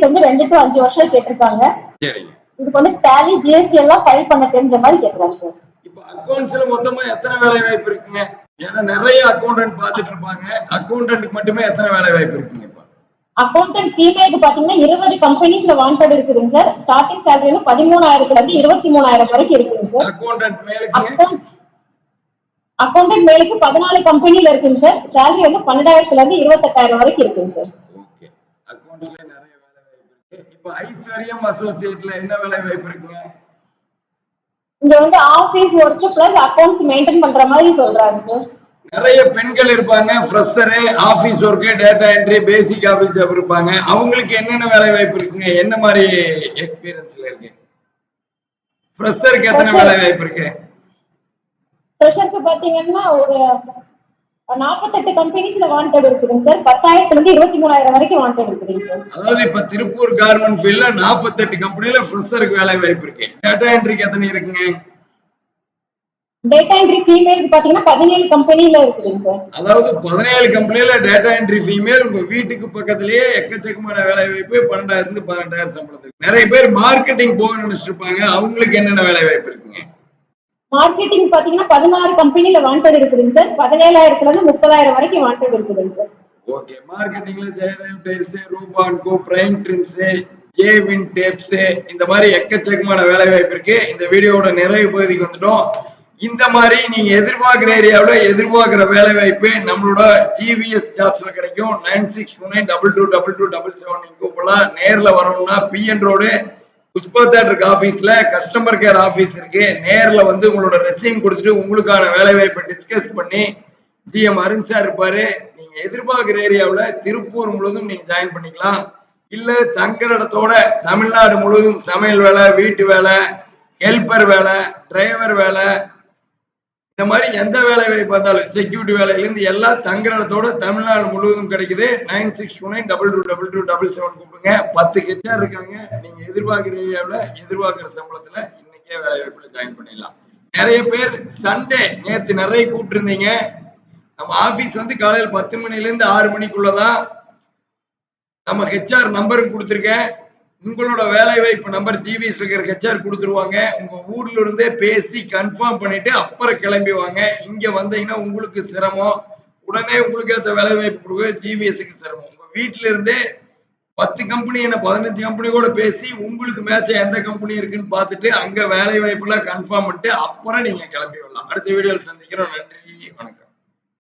வந்து 2 to 5 வருஷம் கேட்டிருக்காங்க. சரிங்க. இதுக்கு வந்து டேலி ஜிஎஸ்டி எல்லாம் ஃபைல் பண்ண தெரிஞ்ச மாதிரி கேட்கறாங்க சார். இப்போ அக்கவுண்ட்ஸ்ல மொத்தமா எத்தனை வேலை வாய்ப்பு இருக்குங்க? ஏன்னா நிறைய அக்கௌண்டன்ட் பார்த்துட்டு இருப்பாங்க. அக்கௌண்டன்ட்க்கு மட்டுமே எத்தனை வேலை வாய்ப்பு இருக்குங்க? அக்கௌண்டன்ட் ஃபீமேலுக்கு பாத்தீங்கன்னா 20 கம்பெனிஸ்ல வாண்டட் இருக்குதுங்க சார். ஸ்டார்டிங் சேலரி வந்து 13,000ல இருந்து 23,000 வரைக்கும் இருக்குங்க சார். அக்கௌண்டன்ட் மேலுக்கு அக்கௌண்டன்ட் மேலுக்கு 14 கம்பெனில இருக்குங்க சார். சேலரி வந்து 12,000ல இருந்து 28,000 வரைக்கும் இருக்குங்க சார். ஓகே. அக்கவுண்ட்ஸ்ல நிறைய வேலை வாய்ப்பு இருக்கு. இப்போ ஐஸ்வர்யம் அசோசியேட்ல என்ன வேலை வாய்ப்பு இருக்குங்க? இங்க வந்து office work plus accounts maintain பண்ற மாதிரி சொல்றாங்க சார். நிறைய பெண்கள் இருப்பாங்க, fresher, office work, data entry, basic office job இருப்பாங்க. அவங்களுக்கு என்னென்ன வேலை வாய்ப்பு இருக்குங்க? என்ன மாதிரி எக்ஸ்பீரியன்ஸ்ல இருக்கு? ஃப்ரெஷருக்கு எத்தனை வேலை வாய்ப்பு இருக்கு? ஃப்ரெஷருக்கு பாத்தீங்கன்னா ஒரு 48 கம்பெனிஸ்ல வாண்டட் இருக்குதுங்க சார். 10,000ல இருந்து 23,000 வரைக்கும் வாண்டட் இருக்குதுங்க சார். அதாவது இப்ப திருப்பூர் கார்மெண்ட் ஃபீல்ட்ல 48 கம்பெனில ஃப்ரெஷருக்கு வேலை வாய்ப்பு இருக்கு. டேட்டா என்ட்ரிக்கு எத்தனை இருக்குங்க? டேட்டா என்ட்ரி ஃபீமேலுக்கு பாத்தீங்கன்னா 17 கம்பெனில இருக்குதுங்க சார். அதாவது 17 கம்பெனில டேட்டா என்ட்ரி ஃபீமேல் உங்க வீட்டுக்கு பக்கத்திலேயே எக்கச்சக்கமான வேலை வாய்ப்பு 12,000 இருந்து 18,000 சம்பளத்துக்கு. நிறைய பேர் மார்க்கெட்டிங் போக நினைச்சிட்டு இருப்பாங்க. அவங்களுக்கு என்னென்ன வேலை வாய்ப்பு இருக்குங்க? மார்க்கெட்டிங் பாத்தீங்கன்னா 16 கம்பெனில வாண்டட் இருக்குதுங்க சார். 17,000ல இருந்து 30,000 வரைக்கும் வாண்டட் இருக்குதுங்க சார். ஓகே. மார்க்கெட்டிங்ல ஜெயதேவ் டைல்ஸ், ரூபான்கோ, பிரைம் ட்ரிம்ஸ், ஜேவின் டேப்ஸ் இந்த மாதிரி எக்கச்சக்கமான வேலை வாய்ப்பு இருக்கு. இந்த வீடியோவோட நிறைவு பகுதிக்கு வந்துட்டோம். இந்த மாதிரி நீங்க எதிர்பார்க்கிற ஏரியாவில் எதிர்பார்க்கிற வேலை வாய்ப்பு நம்மளோட ஜிவிஎஸ் ஜாப்ஸ்ல கிடைக்கும். 9629222277 நீங்க கூப்பிடலாம். நேர்ல வரணும்னா பிஎன் ரோடு புஷ்பா தேட்டருக்கு ஆபீஸ்ல கஸ்டமர் கேர் ஆபீஸ் இருக்கு. நேர்ல வந்து உங்களோட ரெஸ்யூம் கொடுத்துட்டு உங்களுக்கான வேலை வாய்ப்பை டிஸ்கஸ் பண்ணி ஜிஎம் அருண் சார் இருப்பாரு. நீங்க எதிர்பார்க்கிற ஏரியாவில் திருப்பூர் முழுவதும் நீங்க ஜாயின் பண்ணிக்கலாம். இல்ல தங்குற இடத்தோட தமிழ்நாடு முழுவதும் சமையல் வேலை, வீட்டு வேலை, ஹெல்பர் வேலை, டிரைவர் வேலை, இந்த மாதிரி எந்த வேலை வாய்ப்பு இருந்தாலும் செக்யூரிட்டி வேலையில இருந்து எல்லாம் தங்குற இடத்தோட தமிழ்நாடு முழுவதும் கிடைக்குது. 9629222277 கூப்பிடுங்க. 10 ஹெச்ஆர் இருக்காங்க. நீங்க எதிர்பார்க்கிற ஏரியாவில் எதிர்பார்க்கிற சம்பளத்துல இன்னைக்கே வேலை வாய்ப்புல ஜாயின் பண்ணிடலாம். நிறைய பேர் சண்டே நேத்து நிறைய கூப்பிட்டு இருந்தீங்க. நம்ம ஆபீஸ் வந்து காலையில் 10 மணில இருந்து 6 மணிக்குள்ளதான். நம்ம ஹெச்ஆர் நம்பருக்கு கொடுத்துருக்கேன். உங்களோட வேலை வாய்ப்பு நம்பர் ஜிவிஎஸ் இருக்கிற ஹெச்ஆர் கொடுத்துருவாங்க. உங்க ஊர்ல இருந்தே பேசி கன்ஃபார்ம் பண்ணிட்டு அப்புறம் கிளம்பி வாங்க. இங்க வந்தீங்கன்னா உங்களுக்கு சிரமம். உடனே உங்களுக்கு ஏற்ற வேலை வாய்ப்பு கொடுக்க ஜிவிஎஸ்க்கு சிரமம். உங்க வீட்டுல இருந்தே 10 கம்பெனி என்ன 15 கம்பெனி கூட பேசி உங்களுக்கு மேட்ச எந்த கம்பெனி இருக்குன்னு பார்த்துட்டு அங்க வேலை வாய்ப்புல கன்ஃபார்ம் பண்ணிட்டு அப்புறம் நீங்க கிளம்பி வரலாம். அடுத்த வீடியோவில் சந்திக்கிறோம். நன்றி, வணக்கம்.